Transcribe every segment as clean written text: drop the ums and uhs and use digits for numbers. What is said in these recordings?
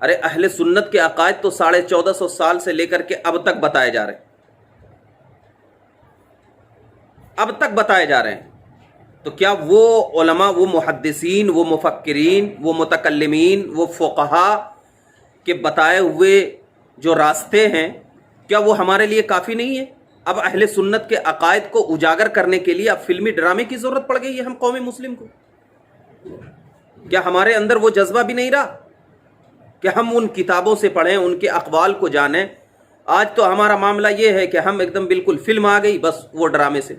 ارے اہل سنت کے عقائد تو 1450 سال سے لے کر کے اب تک بتائے جا رہے ہیں، اب تک بتائے جا رہے ہیں۔ تو کیا وہ علماء، وہ محدثین، وہ مفکرین، وہ متکلمین، وہ فقہا کے بتائے ہوئے جو راستے ہیں، کیا وہ ہمارے لیے کافی نہیں ہے؟ اب اہل سنت کے عقائد کو اجاگر کرنے کے لیے اب فلمی ڈرامے کی ضرورت پڑ گئی ہے ہم قوم مسلم کو؟ کیا ہمارے اندر وہ جذبہ بھی نہیں رہا کہ ہم ان کتابوں سے پڑھیں، ان کے اقوال کو جانیں؟ آج تو ہمارا معاملہ یہ ہے کہ ہم ایک دم بالکل فلم آ گئی، بس وہ ڈرامے سے۔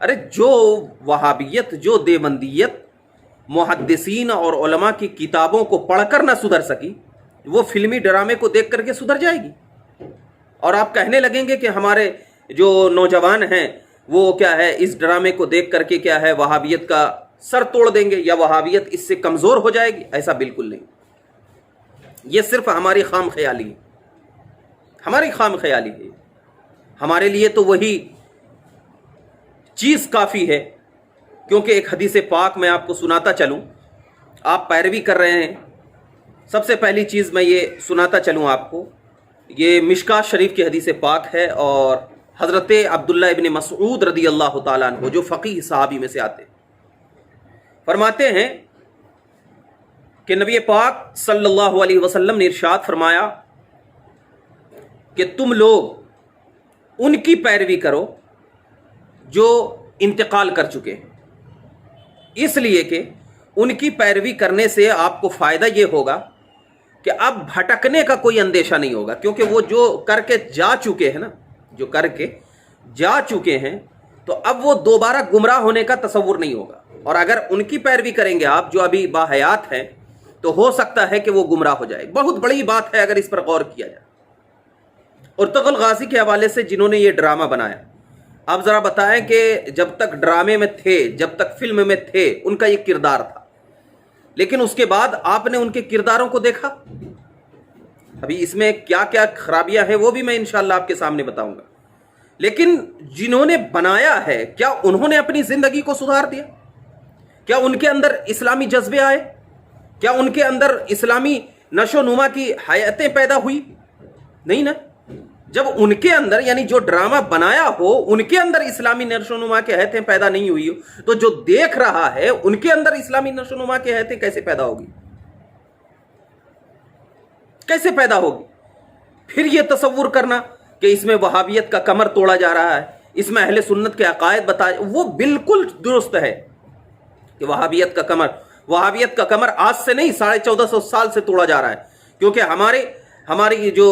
ارے جو وہابیت، جو دیوبندیت محدثین اور علماء کی کتابوں کو پڑھ کر نہ سدھر سکی، وہ فلمی ڈرامے کو دیکھ کر کے سدھر جائے گی؟ اور آپ کہنے لگیں گے کہ ہمارے جو نوجوان ہیں وہ کیا ہے اس ڈرامے کو دیکھ کر کے کیا ہے وہابیت کا سر توڑ دیں گے یا وہابیت اس سے کمزور ہو جائے گی؟ ایسا بالکل نہیں، یہ صرف ہماری خام خیالی ہے، ہماری خام خیالی ہے۔ ہمارے لیے تو وہی چیز کافی ہے، کیونکہ ایک حدیث پاک میں آپ کو سناتا چلوں، آپ پیروی کر رہے ہیں۔ سب سے پہلی چیز میں یہ سناتا چلوں آپ کو، یہ مشکات شریف کی حدیث پاک ہے، اور حضرت عبداللہ ابن مسعود رضی اللہ تعالیٰ عنہ جو فقیہ صحابی میں سے آتے، فرماتے ہیں کہ نبی پاک صلی اللہ علیہ وسلم نے ارشاد فرمایا کہ تم لوگ ان کی پیروی کرو جو انتقال کر چکے ہیں، اس لیے کہ ان کی پیروی کرنے سے آپ کو فائدہ یہ ہوگا کہ اب بھٹکنے کا کوئی اندیشہ نہیں ہوگا، کیونکہ وہ جو کر کے جا چکے ہیں نا، جو کر کے جا چکے ہیں، تو اب وہ دوبارہ گمراہ ہونے کا تصور نہیں ہوگا۔ اور اگر ان کی پیروی کریں گے آپ جو ابھی باحیات ہیں، تو ہو سکتا ہے کہ وہ گمراہ ہو جائے۔ بہت بڑی بات ہے اگر اس پر غور کیا جائے۔ ارطغرل غازی کے حوالے سے جنہوں نے یہ ڈرامہ بنایا، آپ ذرا بتائیں کہ جب تک ڈرامے میں تھے، جب تک فلم میں تھے، ان کا یہ کردار تھا، لیکن اس کے بعد آپ نے ان کے کرداروں کو دیکھا؟ ابھی اس میں کیا کیا خرابیاں ہیں وہ بھی میں انشاءاللہ آپ کے سامنے بتاؤں گا، لیکن جنہوں نے بنایا ہے کیا انہوں نے اپنی زندگی کو سدھار دیا؟ کیا ان کے اندر اسلامی جذبے آئے؟ کیا ان کے اندر اسلامی نشو و نما کی حیاتیں پیدا ہوئی؟ نہیں نا۔ جب ان کے اندر، یعنی جو ڈرامہ بنایا ہو، ان کے اندر اسلامی نشو و نما کی حیاتیں پیدا نہیں ہوئی ہو، تو جو دیکھ رہا ہے ان کے اندر اسلامی نشو و نما کی حیاتیں کیسے پیدا ہوگی؟ کیسے پیدا ہوگی؟ پھر یہ تصور کرنا کہ اس میں وہابیت کا کمر توڑا جا رہا ہے، اس میں اہل سنت کے عقائد بتائے، وہ بالکل درست ہے کہ وہابیت کا کمر آج سے نہیں 1450 سال سے توڑا جا رہا ہے، کیونکہ ہماری جو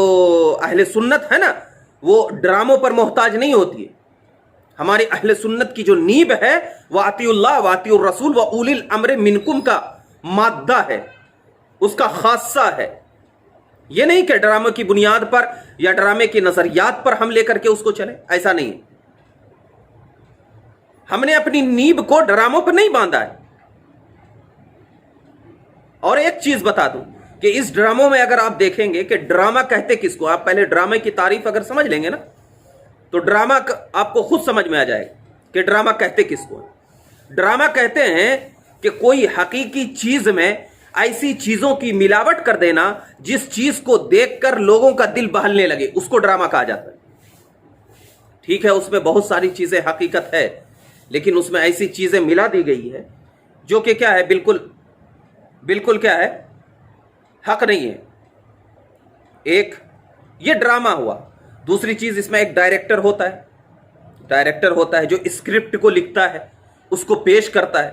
اہل سنت ہے نا، وہ ڈراموں پر محتاج نہیں ہوتی ہے۔ ہماری اہل سنت کی جو نیب ہے وہ اطیعوا اللہ واطیعوا الرسول واولی الامر منکم کا مادہ ہے، اس کا خاصہ ہے۔ یہ نہیں کہ ڈراموں کی بنیاد پر یا ڈرامے کی نظریات پر ہم لے کر کے اس کو چلیں، ایسا نہیں ہے۔ ہم نے اپنی نیب کو ڈراموں پر نہیں باندھا ہے۔ اور ایک چیز بتا دوں کہ اس ڈراموں میں اگر آپ دیکھیں گے کہ ڈرامہ کہتے کس کو، آپ پہلے ڈرامے کی تعریف اگر سمجھ لیں گے نا، تو ڈرامہ آپ کو خود سمجھ میں آ جائے گا کہ ڈرامہ کہتے کس کو۔ ڈرامہ کہتے ہیں کہ کوئی حقیقی چیز میں ایسی چیزوں کی ملاوٹ کر دینا جس چیز کو دیکھ کر لوگوں کا دل بہلنے لگے، اس کو ڈرامہ کہا جاتا ہے۔ ٹھیک ہے، اس میں بہت ساری چیزیں حقیقت ہے، لیکن اس میں ایسی چیزیں ملا دی گئی ہے جو کہ کیا ہے، بالکل کیا ہے، حق نہیں ہے۔ ایک یہ ڈرامہ ہوا۔ دوسری چیز، اس میں ایک ڈائریکٹر ہوتا ہے جو اسکرپٹ کو لکھتا ہے، اس کو پیش کرتا ہے۔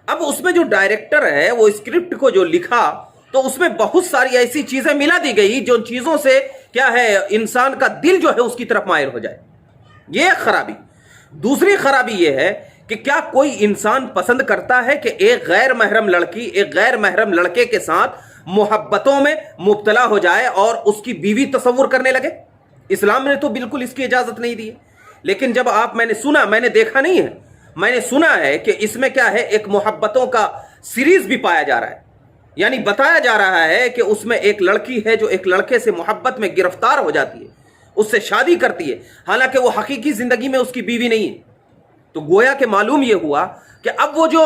اب اس میں جو ڈائریکٹر ہے وہ اسکرپٹ کو جو لکھا، تو اس میں بہت ساری ایسی چیزیں ملا دی گئی جو چیزوں سے کیا ہے، انسان کا دل جو ہے اس کی طرف مائل ہو جائے۔ یہ خرابی۔ دوسری خرابی یہ ہے کہ کیا کوئی انسان پسند کرتا ہے کہ ایک غیر محرم لڑکی ایک غیر محرم لڑکے کے ساتھ محبتوں میں مبتلا ہو جائے اور اس کی بیوی تصور کرنے لگے؟ اسلام نے تو بالکل اس کی اجازت نہیں دی ہے۔ لیکن جب میں نے دیکھا نہیں ہے، میں نے سنا ہے کہ اس میں کیا ہے، ایک محبتوں کا سیریز بھی پایا جا رہا ہے، یعنی بتایا جا رہا ہے کہ اس میں ایک لڑکی ہے جو ایک لڑکے سے محبت میں گرفتار ہو جاتی ہے، اس سے شادی کرتی ہے، حالانکہ وہ حقیقی زندگی میں اس کی بیوی نہیں ہے۔ تو گویا کہ معلوم یہ ہوا کہ اب وہ جو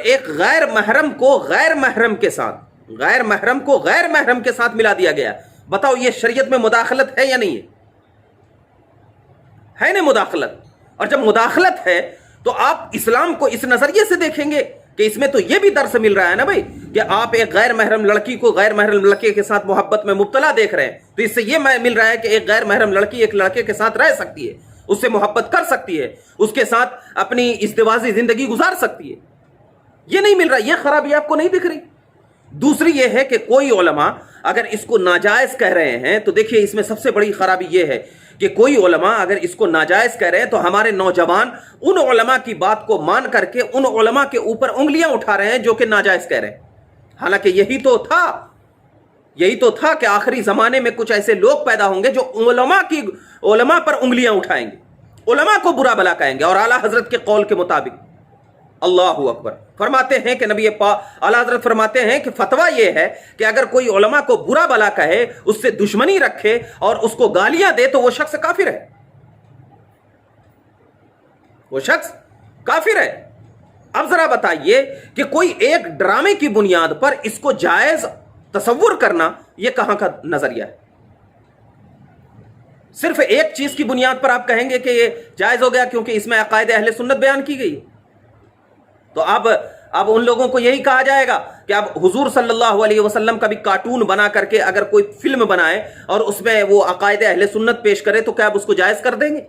ایک غیر محرم کو غیر محرم کے ساتھ غیر محرم کو غیر محرم کے ساتھ ملا دیا گیا. بتاؤ یہ شریعت میں مداخلت ہے یا نہیں ہے نا مداخلت؟ اور جب مداخلت ہے تو آپ اسلام کو اس نظریے سے دیکھیں گے کہ اس میں تو یہ بھی درس مل رہا ہے نا بھائی کہ آپ ایک غیر محرم لڑکی کو غیر محرم لڑکے کے ساتھ محبت میں مبتلا دیکھ رہے ہیں، تو اس سے یہ مل رہا ہے کہ ایک غیر محرم لڑکی ایک لڑکے کے ساتھ رہ سکتی ہے، اس سے محبت کر سکتی ہے، اس کے ساتھ اپنی ازدواجی زندگی گزار سکتی ہے. یہ نہیں مل رہا، یہ خرابی آپ کو نہیں دکھ رہی. دوسری یہ ہے کہ کوئی علماء اگر اس کو ناجائز کہہ رہے ہیں تو دیکھیے اس میں سب سے بڑی خرابی یہ ہے کہ کوئی علماء اگر اس کو ناجائز کہہ رہے ہیں تو ہمارے نوجوان ان علماء کی بات کو مان کر کے ان علماء کے اوپر انگلیاں اٹھا رہے ہیں جو کہ ناجائز کہہ رہے ہیں. حالانکہ یہی تو تھا کہ آخری زمانے میں کچھ ایسے لوگ پیدا ہوں گے جو علماء پر انگلیاں اٹھائیں گے، علماء کو برا بھلا کہیں گے. اور اعلیٰ حضرت کے قول کے مطابق اللہ اکبر فرماتے ہیں کہ نبی اعلیٰ حضرت فرماتے ہیں کہ فتویٰ یہ ہے کہ اگر کوئی علماء کو برا بھلا کہے، اس سے دشمنی رکھے اور اس کو گالیاں دے تو وہ شخص کافر ہے، وہ شخص کافر ہے. اب ذرا بتائیے کہ کوئی ایک ڈرامے کی بنیاد پر اس کو جائز تصور کرنا یہ کہاں کا نظریہ ہے؟ صرف ایک چیز کی بنیاد پر آپ کہیں گے کہ یہ جائز ہو گیا کیونکہ اس میں عقائد اہل سنت بیان کی گئی. تو اب ان لوگوں کو یہی کہا جائے گا کہ اب حضور صلی اللہ علیہ وسلم کا بھی کارٹون بنا کر کے اگر کوئی فلم بنائے اور اس میں وہ عقائد اہل سنت پیش کرے تو کیا اب اس کو جائز کر دیں گے؟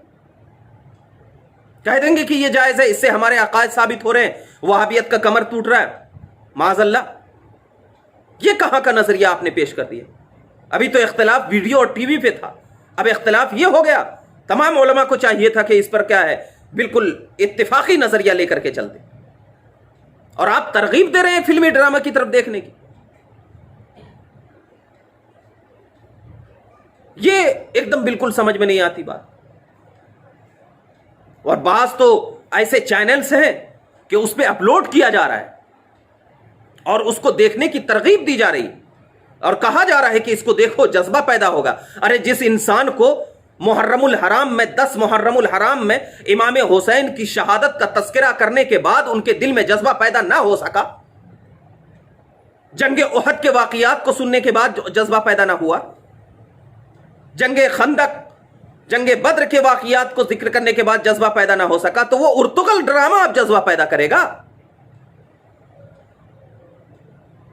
کہہ دیں گے کہ یہ جائز ہے، اس سے ہمارے عقائد ثابت ہو رہے ہیں، وہابیت کا کمر ٹوٹ رہا ہے. معاذ اللہ، یہ کہاں کا نظریہ آپ نے پیش کر دیا؟ ابھی تو اختلاف ویڈیو اور ٹی وی پہ تھا، اب اختلاف یہ ہو گیا. تمام علماء کو چاہیے تھا کہ اس پر کیا ہے بالکل اتفاقی نظریہ لے کر کے چلتے، اور آپ ترغیب دے رہے ہیں فلمی ڈرامہ کی طرف دیکھنے کی. یہ ایک دم بالکل سمجھ میں نہیں آتی بات. اور بعض تو ایسے چینلز ہیں کہ اس پہ اپلوڈ کیا جا رہا ہے اور اس کو دیکھنے کی ترغیب دی جا رہی ہے اور کہا جا رہا ہے کہ اس کو دیکھو جذبہ پیدا ہوگا. ارے جس انسان کو محرم الحرام میں 10 محرم الحرام میں امام حسین کی شہادت کا تذکرہ کرنے کے بعد ان کے دل میں جذبہ پیدا نہ ہو سکا، جنگ احد کے واقعات کو سننے کے بعد جذبہ پیدا نہ ہوا، جنگ خندق جنگ بدر کے واقعات کو ذکر کرنے کے بعد جذبہ پیدا نہ ہو سکا، تو وہ ارطغرل ڈرامہ اب جذبہ پیدا کرے گا؟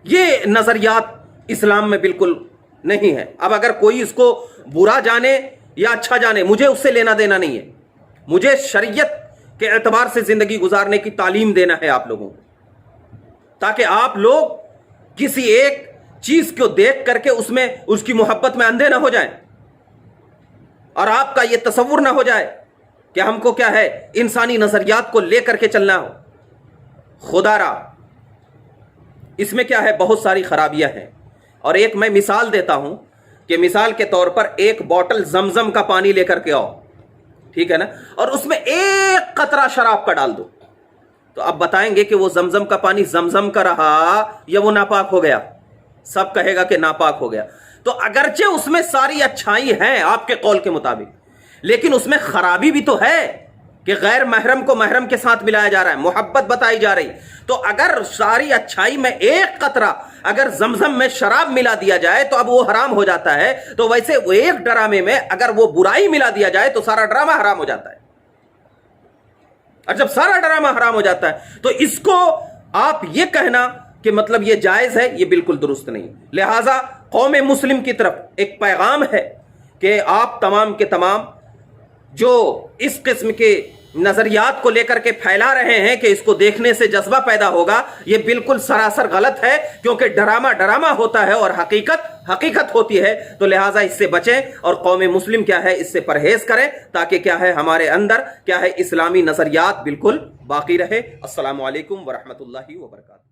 یہ نظریات اسلام میں بالکل نہیں ہے. اب اگر کوئی اس کو برا جانے یا اچھا جانے، مجھے اس سے لینا دینا نہیں ہے. مجھے شریعت کے اعتبار سے زندگی گزارنے کی تعلیم دینا ہے آپ لوگوں کو، تاکہ آپ لوگ کسی ایک چیز کو دیکھ کر کے اس کی محبت میں اندھے نہ ہو جائیں، اور آپ کا یہ تصور نہ ہو جائے کہ ہم کو کیا ہے انسانی نظریات کو لے کر کے چلنا ہو. خدا را اس میں کیا ہے بہت ساری خرابیاں ہیں. اور ایک میں مثال دیتا ہوں کہ مثال کے طور پر ایک بوٹل زمزم کا پانی لے کر کے آؤ، ٹھیک ہے نا، اور اس میں ایک قطرہ شراب کا ڈال دو، تو اب بتائیں گے کہ وہ زمزم کا پانی زمزم کا رہا یا وہ ناپاک ہو گیا؟ سب کہے گا کہ ناپاک ہو گیا. تو اگرچہ اس میں ساری اچھائی ہیں آپ کے قول کے مطابق، لیکن اس میں خرابی بھی تو ہے کہ غیر محرم کو محرم کے ساتھ ملایا جا رہا ہے، محبت بتائی جا رہی. تو اگر ساری اچھائی میں ایک قطرہ اگر زمزم میں شراب ملا دیا جائے تو اب وہ حرام ہو جاتا ہے. تو ویسے وہ ایک ڈرامے میں اگر وہ برائی ملا دیا جائے تو سارا ڈرامہ حرام ہو جاتا ہے. اور جب سارا ڈرامہ حرام ہو جاتا ہے تو اس کو آپ یہ کہنا کہ مطلب یہ جائز ہے، یہ بالکل درست نہیں. لہٰذا قوم مسلم کی طرف ایک پیغام ہے کہ آپ تمام کے تمام جو اس قسم کے نظریات کو لے کر کے پھیلا رہے ہیں کہ اس کو دیکھنے سے جذبہ پیدا ہوگا، یہ بالکل سراسر غلط ہے. کیونکہ ڈرامہ ہوتا ہے اور حقیقت ہوتی ہے. تو لہٰذا اس سے بچیں اور قوم مسلم کیا ہے اس سے پرہیز کریں، تاکہ کیا ہے ہمارے اندر کیا ہے اسلامی نظریات بالکل باقی رہے. السلام علیکم ورحمۃ اللہ وبرکاتہ.